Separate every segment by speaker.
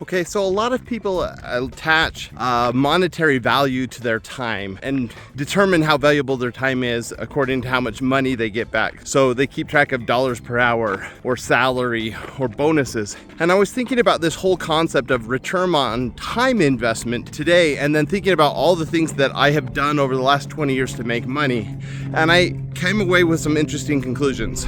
Speaker 1: Okay, so a lot of people attach monetary value to their time and determine how valuable their time is according to how much money they get back. So they keep track of dollars per hour or salary or bonuses. And I was thinking about this whole concept of return on time investment today, and then thinking about all the things that I have done over the last 20 years to make money. And I came away with some interesting conclusions.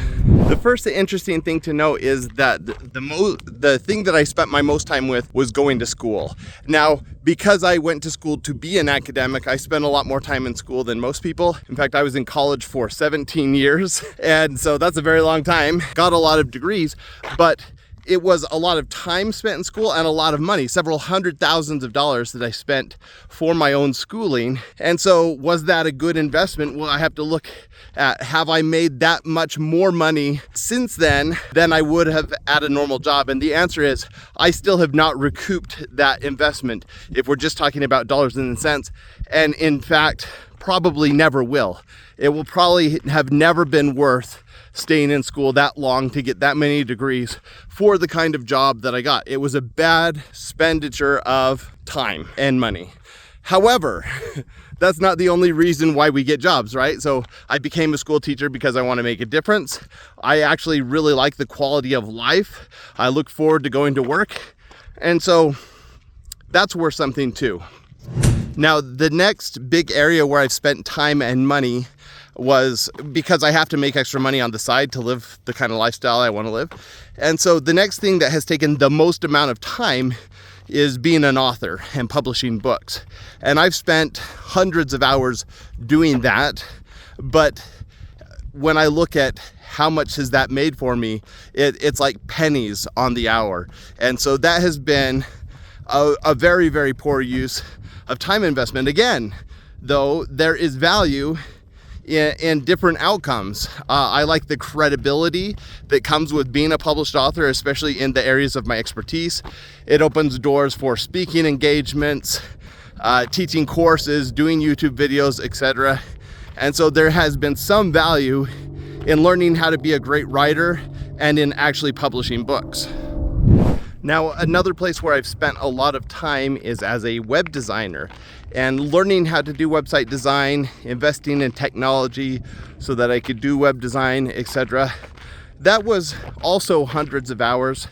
Speaker 1: The first interesting thing to note is that the thing that I spent my most time with was going to school. Now, because I went to school to be an academic, I spent a lot more time in school than most people. In fact, I was in college for 17 years, and so that's a very long time. Got a lot of degrees, but it was a lot of time spent in school and a lot of money, several hundred thousands of dollars that I spent for my own schooling. And so was that a good investment? Well, I have to look at, have I made that much more money since then than I would have at a normal job? And the answer is, I still have not recouped that investment if we're just talking about dollars and cents. And in fact, probably never will. It will probably have never been worth staying in school that long to get that many degrees for the kind of job that I got. It was a bad expenditure of time and money. However, that's not the only reason why we get jobs, right? So I became a school teacher because I want to make a difference. I actually really like the quality of life. I look forward to going to work. And so that's worth something too. Now, the next big area where I've spent time and money was because I have to make extra money on the side to live the kind of lifestyle I want to live. And so the next thing that has taken the most amount of time is being an author and publishing books. And I've spent hundreds of hours doing that. But when I look at how much has that made for me, it's like pennies on the hour. And so that has been a very, very poor use of time investment. Again, though, there is value in different outcomes. I like the credibility that comes with being a published author, especially in the areas of my expertise. It opens doors for speaking engagements, teaching courses, doing YouTube videos, etc. And so there has been some value in learning how to be a great writer and in actually publishing books. Now, another place where I've spent a lot of time is as a web designer and learning how to do website design, investing in technology so that I could do web design, etc. That was also hundreds of hours.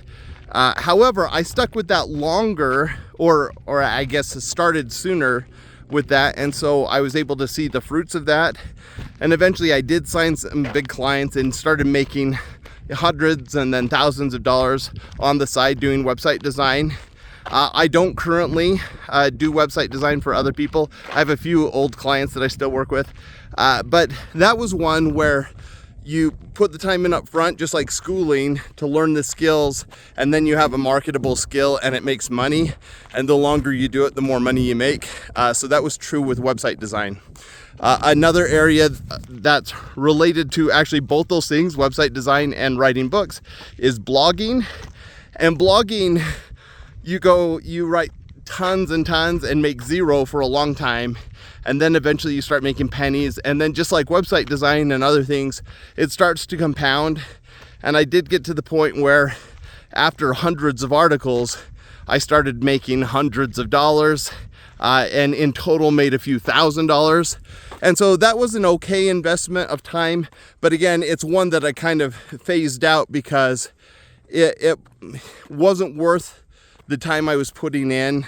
Speaker 1: However, I stuck with that longer, or I guess started sooner with that. And so I was able to see the fruits of that. And eventually I did sign some big clients and started making hundreds and then thousands of dollars on the side doing website design. I don't currently do website design for other people. I have a few old clients that I still work with, but that was one where you put the time in up front, just like schooling, to learn the skills, and then you have a marketable skill and it makes money, and the longer you do it, the more money you make. So that was true with website design. Another area that's related to actually both those things, website design and writing books, is blogging. And blogging, you write tons and tons and make zero for a long time. And then eventually you start making pennies. And then just like website design and other things, it starts to compound. And I did get to the point where after hundreds of articles, I started making hundreds of dollars. And in total made a few $1,000s. And so that was an okay investment of time. But again, it's one that I kind of phased out because it wasn't worth the time I was putting in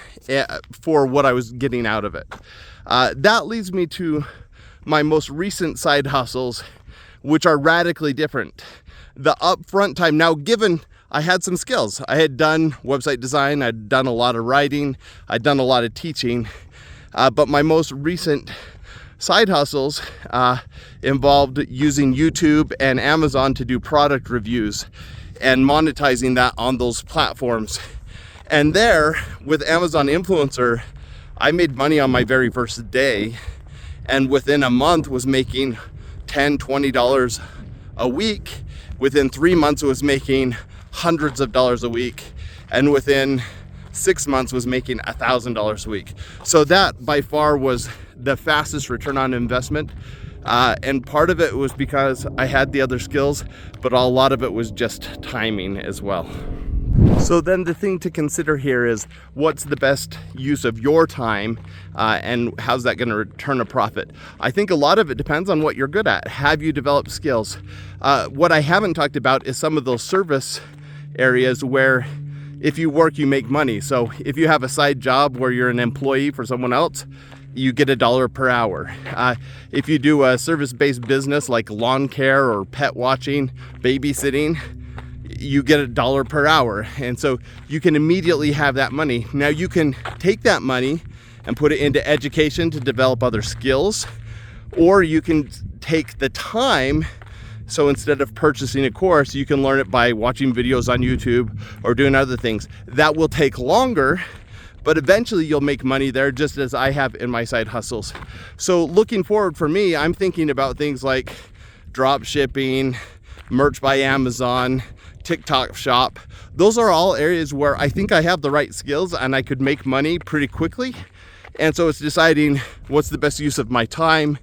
Speaker 1: for what I was getting out of it. That leads me to my most recent side hustles, which are radically different. The upfront time. Now, given I had some skills. I had done website design, I'd done a lot of writing, I'd done a lot of teaching, but my most recent side hustles involved using YouTube and Amazon to do product reviews and monetizing that on those platforms. And there, with Amazon Influencer, I made money on my very first day, and within a month was making $10, $20 a week. Within 3 months, it was making hundreds of dollars a week, and within 6 months was making $1,000 a week. So that by far was the fastest return on investment, and part of it was because I had the other skills, but a lot of it was just timing as well. So then the thing to consider here is what's the best use of your time and how's that going to return a profit? I think a lot of it depends on what you're good at. Have you developed skills? What I haven't talked about is some of those service areas where if you work, you make money. So if you have a side job where you're an employee for someone else, you get $1 per hour. If you do a service-based business like lawn care or pet watching, babysitting, you get $1 per hour. And so you can immediately have that money. Now you can take that money and put it into education to develop other skills, or you can take the time. So instead of purchasing a course, you can learn it by watching videos on YouTube or doing other things. That will take longer, but eventually you'll make money there, just as I have in my side hustles. So looking forward for me, I'm thinking about things like drop shipping, merch by Amazon, TikTok shop. Those are all areas where I think I have the right skills and I could make money pretty quickly. And so it's deciding what's the best use of my time.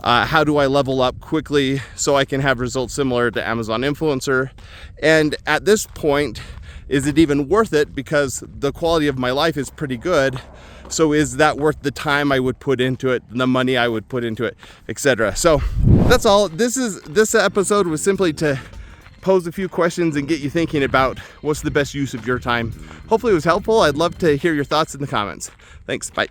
Speaker 1: How do I level up quickly so I can have results similar to Amazon influencer? And at this point, is it even worth it? Because the quality of my life is pretty good. So is that worth the time I would put into it, the money I would put into it, etc.? So that's all. This episode was simply to pose a few questions and get you thinking about what's the best use of your time. Hopefully it was helpful. I'd love to hear your thoughts in the comments. Thanks. Bye.